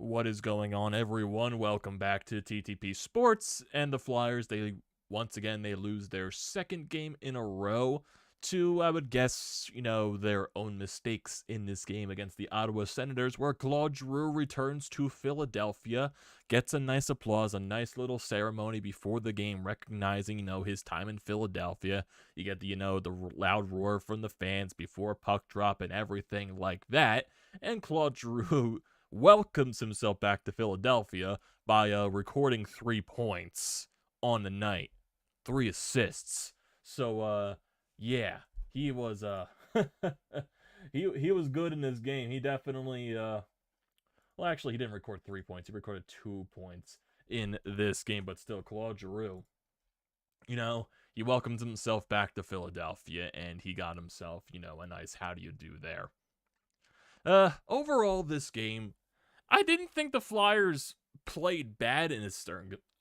What is going on, everyone? Welcome back to TTP Sports. And the Flyers, once again they lose their second game in a row to, I would guess, their own mistakes in this game against the Ottawa Senators, where Claude Giroux returns to Philadelphia, gets a nice applause, a nice little ceremony before the game, recognizing, his time in Philadelphia. You get the loud roar from the fans before puck drop and everything like that. And Claude Giroux welcomes himself back to Philadelphia by recording 3 points on the night, 3 assists. So yeah, he was he was good in this game. He definitely well, actually he didn't record 3 points. He recorded 2 points in this game, but still, Claude Giroux, he welcomed himself back to Philadelphia, and he got himself, a nice how do you do there. Overall, this game, I didn't think the Flyers played bad in its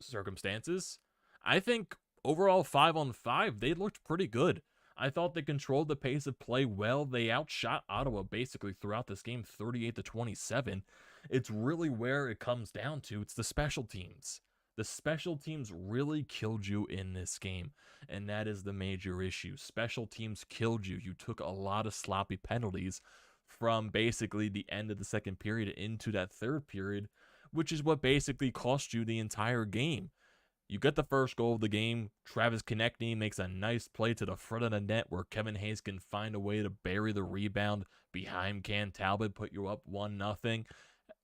circumstances. I think overall 5-on-5, they looked pretty good. I thought they controlled the pace of play well. They outshot Ottawa basically throughout this game, 38-27. It's really where it comes down to. It's the special teams. The special teams really killed you in this game, and that is the major issue. Special teams killed you. You took a lot of sloppy penalties from basically the end of the second period into that third period, which is what basically cost you the entire game. You get the first goal of the game. Travis Konecny makes a nice play to the front of the net where Kevin Hayes can find a way to bury the rebound behind Cam Talbot, put you up 1-0.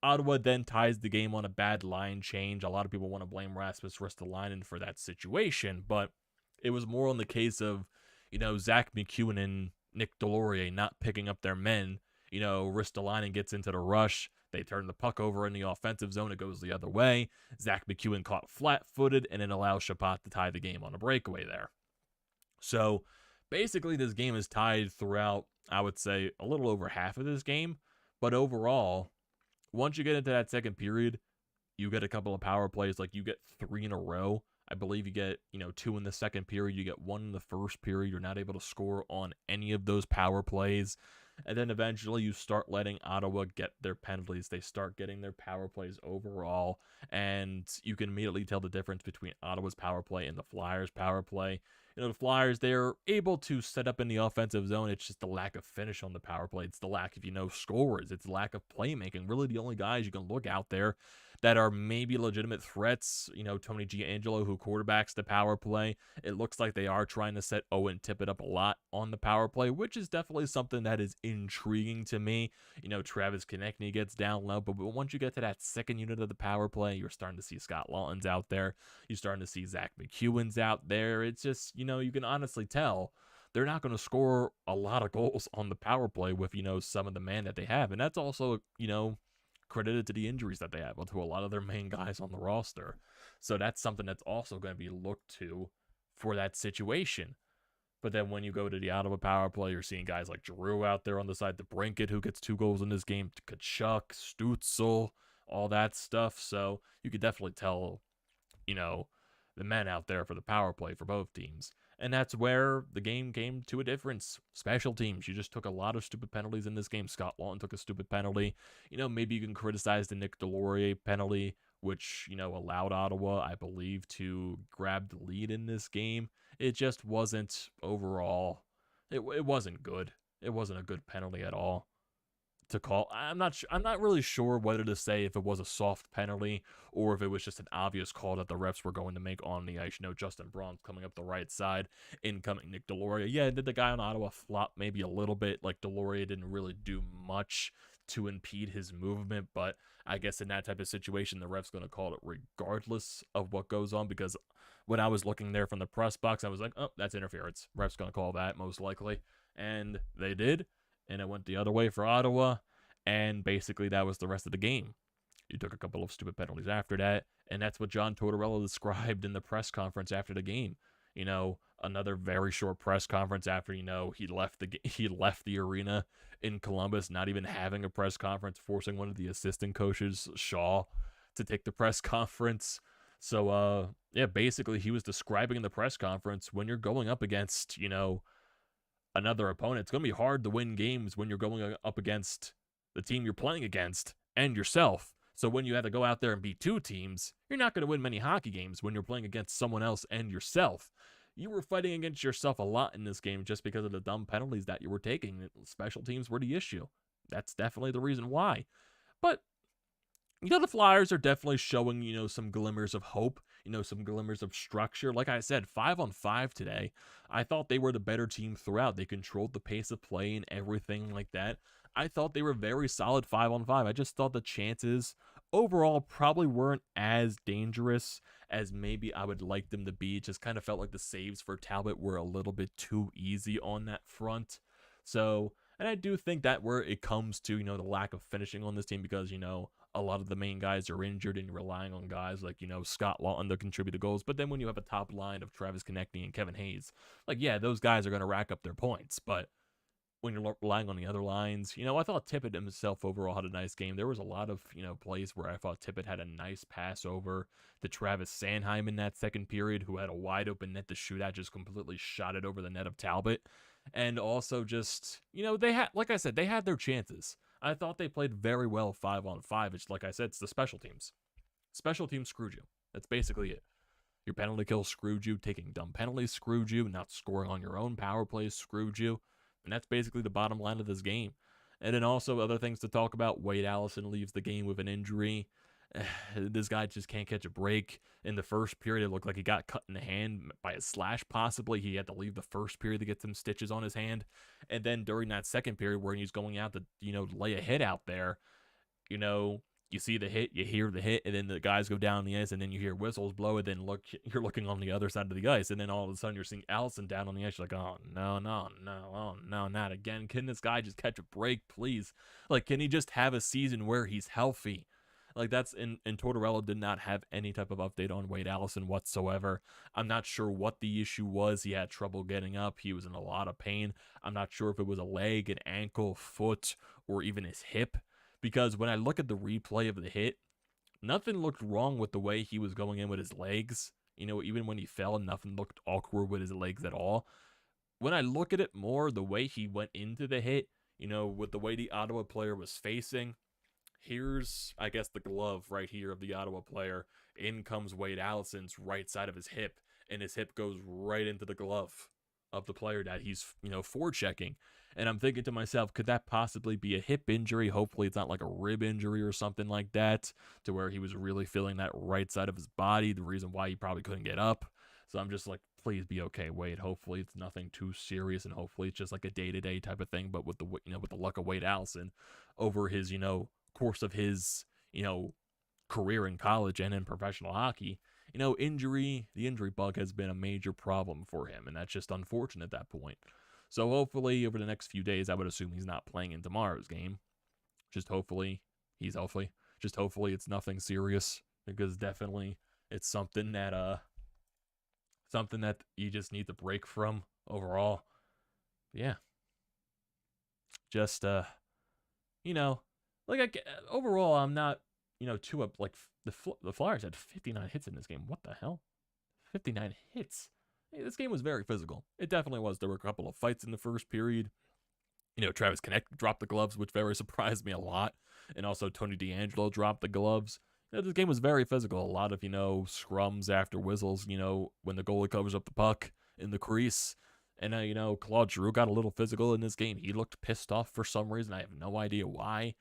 Ottawa then ties the game on a bad line change. A lot of people want to blame Rasmus Ristolainen for that situation, but it was more on the case of, Zach McEwen and Nick Delorier not picking up their men. Ristolainen gets into the rush. They turn the puck over in the offensive zone. It goes the other way. Zach McEwen caught flat-footed, and it allows Chapat to tie the game on a breakaway there. So, basically, this game is tied throughout, I would say, a little over half of this game. But overall, once you get into that second period, you get a couple of power plays. Like, you get 3 in a row. I believe you get, 2 in the second period. You get 1 in the first period. You're not able to score on any of those power plays. And then eventually you start letting Ottawa get their penalties. They start getting their power plays overall. And you can immediately tell the difference between Ottawa's power play and the Flyers' power play. The Flyers, they're able to set up in the offensive zone. It's just the lack of finish on the power play. It's the lack of, scorers. It's the lack of playmaking. Really, the only guys you can look out there that are maybe legitimate threats, Tony Giangelo, who quarterbacks the power play. It looks like they are trying to set Owen Tippett up a lot on the power play, which is definitely something that is intriguing to me. Travis Konecny gets down low, but once you get to that second unit of the power play, you're starting to see Scott Lawton's out there. You're starting to see Zach McEwen's out there. It's just, you can honestly tell they're not going to score a lot of goals on the power play with, some of the man that they have. And that's also, credited to the injuries that they have, to a lot of their main guys on the roster. So that's something that's also going to be looked to for that situation. But then when you go to the Ottawa power play, you're seeing guys like Giroux out there on the side, DeBrincat, who gets 2 goals in this game, Tkachuk, Stützle, all that stuff. So you could definitely tell, the men out there for the power play for both teams. And that's where the game came to a difference. Special teams. You just took a lot of stupid penalties in this game. Scott Lawton took a stupid penalty. Maybe you can criticize the Nick Delorier penalty, which, allowed Ottawa, I believe, to grab the lead in this game. It just wasn't overall. It wasn't good. It wasn't a good penalty at all to call. I'm not really sure whether to say if it was a soft penalty or if it was just an obvious call that the refs were going to make on the ice. Justin Braun's coming up the right side, incoming Nick Delorier. Yeah, did the guy on Ottawa flop maybe a little bit? Like, Delorier didn't really do much to impede his movement, but I guess in that type of situation, the ref's going to call it regardless of what goes on, because when I was looking there from the press box, I was like, oh, that's interference. Ref's going to call that most likely, and they did. And it went the other way for Ottawa, and basically that was the rest of the game. You took a couple of stupid penalties after that, and that's what John Tortorella described in the press conference after the game. Another very short press conference after, he left the arena in Columbus, not even having a press conference, forcing one of the assistant coaches, Shaw, to take the press conference. So, yeah, basically he was describing in the press conference, when you're going up against, another opponent, it's going to be hard to win games when you're going up against the team you're playing against and yourself. So when you have to go out there and beat two teams, you're not going to win many hockey games when you're playing against someone else and yourself. You were fighting against yourself a lot in this game just because of the dumb penalties that you were taking. Special teams were the issue. That's definitely the reason why. But the Flyers are definitely showing, some glimmers of hope, some glimmers of structure. Like I said, 5-on-5 today, I thought they were the better team throughout. They controlled the pace of play and everything like that. I thought they were very solid 5-on-5. I just thought the chances overall probably weren't as dangerous as maybe I would like them to be. It just kind of felt like the saves for Talbot were a little bit too easy on that front. So, and I do think that where it comes to, the lack of finishing on this team because, a lot of the main guys are injured and you're relying on guys like, Scott Lawton to contribute the goals. But then when you have a top line of Travis Konecny and Kevin Hayes, those guys are going to rack up their points. But when you're relying on the other lines, I thought Tippett himself overall had a nice game. There was a lot of, plays where I thought Tippett had a nice pass over to Travis Sanheim in that second period, who had a wide open net to shoot at, just completely shot it over the net of Talbot. And also just, they had, like I said, they had their chances. I thought they played very well 5-on-5. It's like I said, it's the special teams. Special teams screwed you. That's basically it. Your penalty kill screwed you. Taking dumb penalties screwed you. Not scoring on your own power plays screwed you. And that's basically the bottom line of this game. And then also other things to talk about. Wade Allison leaves the game with an injury. This guy just can't catch a break. In the first period, it looked like he got cut in the hand by a slash, possibly. He had to leave the first period to get some stitches on his hand. And then during that second period where he's going out to, lay a hit out there, you see the hit, you hear the hit, and then the guys go down the ice, and then you hear whistles blow, and then you're looking on the other side of the ice, and then all of a sudden you're seeing Allison down on the ice. You're like, oh, no, not again. Can this guy just catch a break, please? Can he just have a season where he's healthy? That's, and Tortorella did not have any type of update on Wade Allison whatsoever. I'm not sure what the issue was. He had trouble getting up. He was in a lot of pain. I'm not sure if it was a leg, an ankle, foot, or even his hip. Because when I look at the replay of the hit, nothing looked wrong with the way he was going in with his legs. Even when he fell, nothing looked awkward with his legs at all. When I look at it more, the way he went into the hit, with the way the Ottawa player was facing, here's, I guess, the glove right here of the Ottawa player. In comes Wade Allison's right side of his hip, and his hip goes right into the glove of the player that he's, forechecking. And I'm thinking to myself, could that possibly be a hip injury? Hopefully it's not like a rib injury or something like that, to where he was really feeling that right side of his body, the reason why he probably couldn't get up. So I'm just like, please be okay, Wade. Hopefully it's nothing too serious, and hopefully it's just like a day-to-day type of thing. But with the, with the luck of Wade Allison over his, course of his, career in college and in professional hockey, the injury bug has been a major problem for him, and that's just unfortunate at that point. So hopefully over the next few days, I would assume he's not playing in tomorrow's game. Just hopefully he's healthy. Just hopefully it's nothing serious, because definitely it's something that you just need to break from overall. Yeah. Just overall, I'm not, too up. The Flyers had 59 hits in this game. What the hell? 59 hits. Hey, this game was very physical. It definitely was. There were a couple of fights in the first period. Travis Konecny dropped the gloves, which very surprised me a lot. And also Tony DeAngelo dropped the gloves. This game was very physical. A lot of, scrums after whistles, when the goalie covers up the puck in the crease. And, Claude Giroux got a little physical in this game. He looked pissed off for some reason. I have no idea why.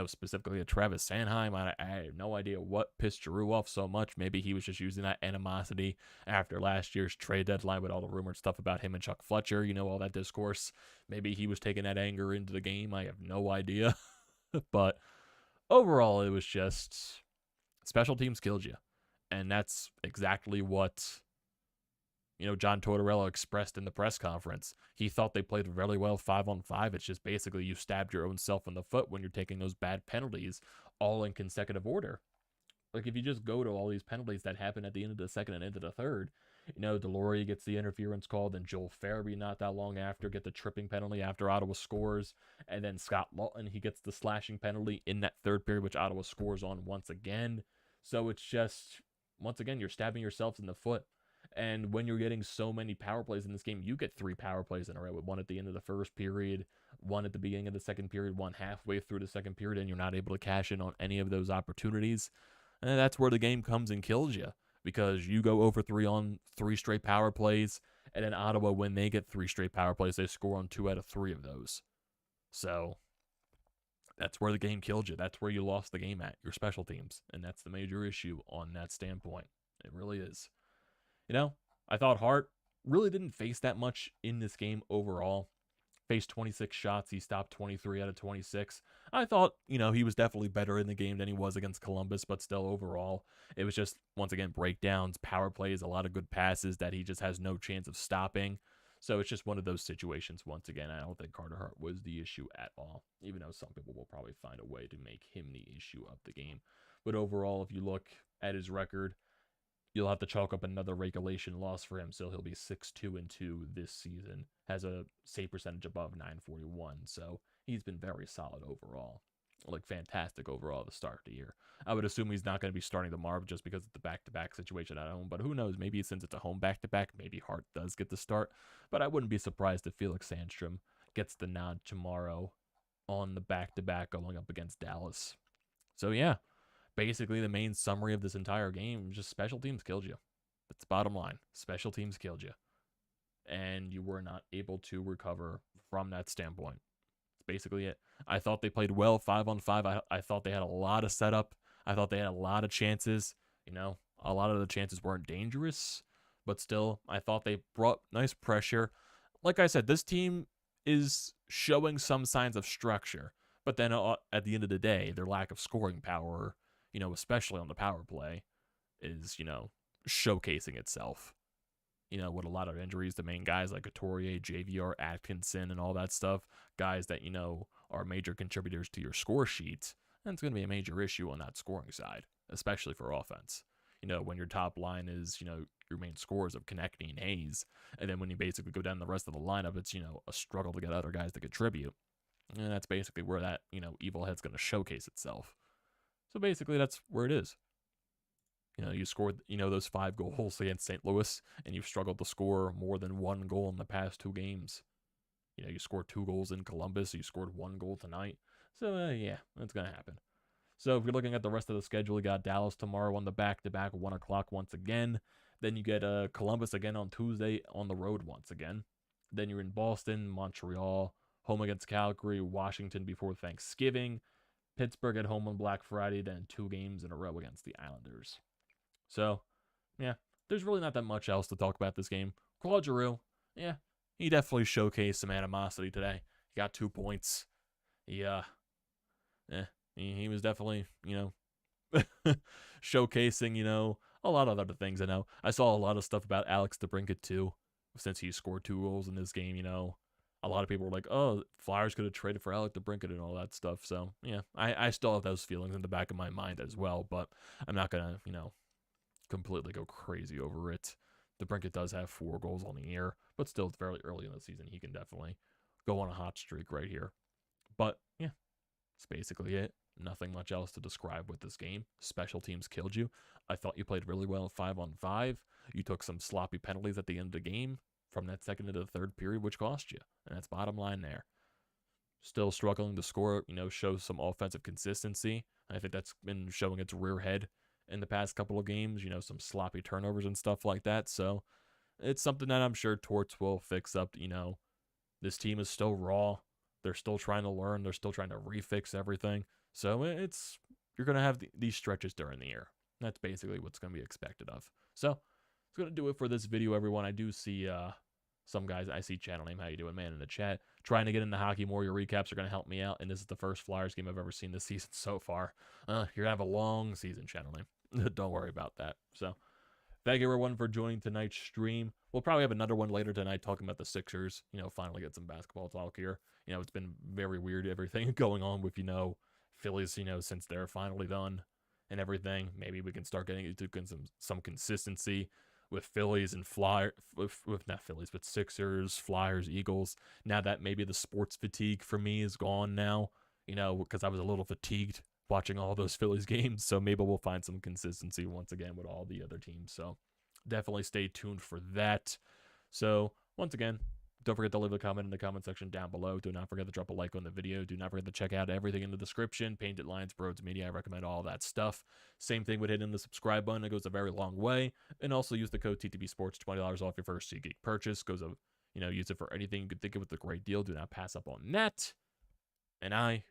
Specifically at Travis Sanheim, I have no idea what pissed Giroux off so much. Maybe he was just using that animosity after last year's trade deadline with all the rumored stuff about him and Chuck Fletcher, all that discourse. Maybe he was taking that anger into the game. I have no idea. But overall, it was just special teams killed you. And that's exactly what, John Tortorella expressed in the press conference. He thought they played really well 5-on-5. It's just basically you stabbed your own self in the foot when you're taking those bad penalties all in consecutive order. If you just go to all these penalties that happen at the end of the second and into the third, Deloria gets the interference call, then Joel Farabee not that long after get the tripping penalty after Ottawa scores, and then Scott Lawton, he gets the slashing penalty in that third period, which Ottawa scores on once again. So it's just, once again, you're stabbing yourselves in the foot. And when you're getting so many power plays in this game, you get 3 power plays in a row, with one at the end of the first period, one at the beginning of the second period, one halfway through the second period, and you're not able to cash in on any of those opportunities. And that's where the game comes and kills you, because you go over 3 on 3 straight power plays, and then Ottawa, when they get 3 straight power plays, they score on 2 out of 3 of those. So that's where the game killed you. That's where you lost the game at, your special teams. And that's the major issue on that standpoint. It really is. I thought Hart really didn't face that much in this game overall. Faced 26 shots. He stopped 23 out of 26. I thought, he was definitely better in the game than he was against Columbus, but still overall, it was just, once again, breakdowns, power plays, a lot of good passes that he just has no chance of stopping. So it's just one of those situations. Once again, I don't think Carter Hart was the issue at all, even though some people will probably find a way to make him the issue of the game. But overall, if you look at his record, you'll have to chalk up another regulation loss for him, so he'll be 6-2-2 this season. Has a save percentage above .941, so he's been very solid overall. Fantastic overall at the start of the year. I would assume he's not going to be starting tomorrow just because of the back-to-back situation at home, but who knows? Maybe since it's a home back-to-back, maybe Hart does get the start. But I wouldn't be surprised if Felix Sandstrom gets the nod tomorrow on the back-to-back going up against Dallas. So yeah, basically the main summary of this entire game, just special teams killed you. That's the bottom line. Special teams killed you. And you were not able to recover from that standpoint. That's basically it. I thought they played well 5-on-5. I thought they had a lot of setup. I thought they had a lot of chances. A lot of the chances weren't dangerous, but still, I thought they brought nice pressure. Like I said, this team is showing some signs of structure, but then at the end of the day, their lack of scoring power, especially on the power play, is, showcasing itself. With a lot of injuries, the main guys like Couturier, JVR, Atkinson, and all that stuff, guys that, are major contributors to your score sheet, and it's going to be a major issue on that scoring side, especially for offense. When your top line is, your main scorers of Konecny and Hayes, and then when you basically go down the rest of the lineup, it's, a struggle to get other guys to contribute. And that's basically where that, evil head's going to showcase itself. So basically, that's where it is. You scored, those 5 goals against St. Louis, and you've struggled to score more than 1 goal in the past 2 games. You scored 2 goals in Columbus, you scored 1 goal tonight. So, yeah, that's going to happen. So, if you're looking at the rest of the schedule, you got Dallas tomorrow on the back-to-back, 1 o'clock once again. Then you get Columbus again on Tuesday on the road once again. Then you're in Boston, Montreal, home against Calgary, Washington before Thanksgiving, Pittsburgh at home on Black Friday, then 2 games in a row against the Islanders. So, yeah, there's really not that much else to talk about this game. Claude Giroux, yeah, he definitely showcased some animosity today. He got 2 points. He was definitely, showcasing, a lot of other things. I saw a lot of stuff about Alex DeBrincat too, since he scored 2 goals in this game. A lot of people were like, oh, Flyers could have traded for Alex DeBrincat and all that stuff. So, yeah, I still have those feelings in the back of my mind as well, but I'm not going to, completely go crazy over it. DeBrincat does have 4 goals on the year, but still, it's fairly early in the season. He can definitely go on a hot streak right here. But, yeah, that's basically it. Nothing much else to describe with this game. Special teams killed you. I thought you played really well 5-on-5. You took some sloppy penalties at the end of the game from that second into the third period, which cost you. And that's bottom line there. Still struggling to score, show some offensive consistency. I think that's been showing its rear head in the past couple of games, some sloppy turnovers and stuff like that. So it's something that I'm sure Torts will fix up. This team is still raw. They're still trying to learn. They're still trying to refix everything. So you're going to have these stretches during the year. That's basically what's going to be expected of. So it's going to do it for this video, everyone. I do see some guys, I see channel name, how you doing, man, in the chat, trying to get into hockey more. Your recaps are going to help me out, and this is the first Flyers game I've ever seen this season so far. You're going to have a long season, channel name. Don't worry about that. So, thank you everyone for joining tonight's stream. We'll probably have another one later tonight talking about the Sixers. Finally get some basketball talk here. It's been very weird, everything going on with, Phillies, since they're finally done and everything. Maybe we can start getting into some consistency with Phillies and not Phillies, but Sixers, Flyers, Eagles. Now that maybe the sports fatigue for me is gone now, because I was a little fatigued watching all those Phillies games. So maybe we'll find some consistency once again with all the other teams. So definitely stay tuned for that. So, once again, don't forget to leave a comment in the comment section down below. Do not forget to drop a like on the video. Do not forget to check out everything in the description. Painted Lines, BrodesMedia. I recommend all that stuff. Same thing with hitting the subscribe button. It goes a very long way. And also use the code TTPSPORTS, $20 off your first SEATGEEK purchase. Use it for anything you could think of with a great deal. Do not pass up on that. And I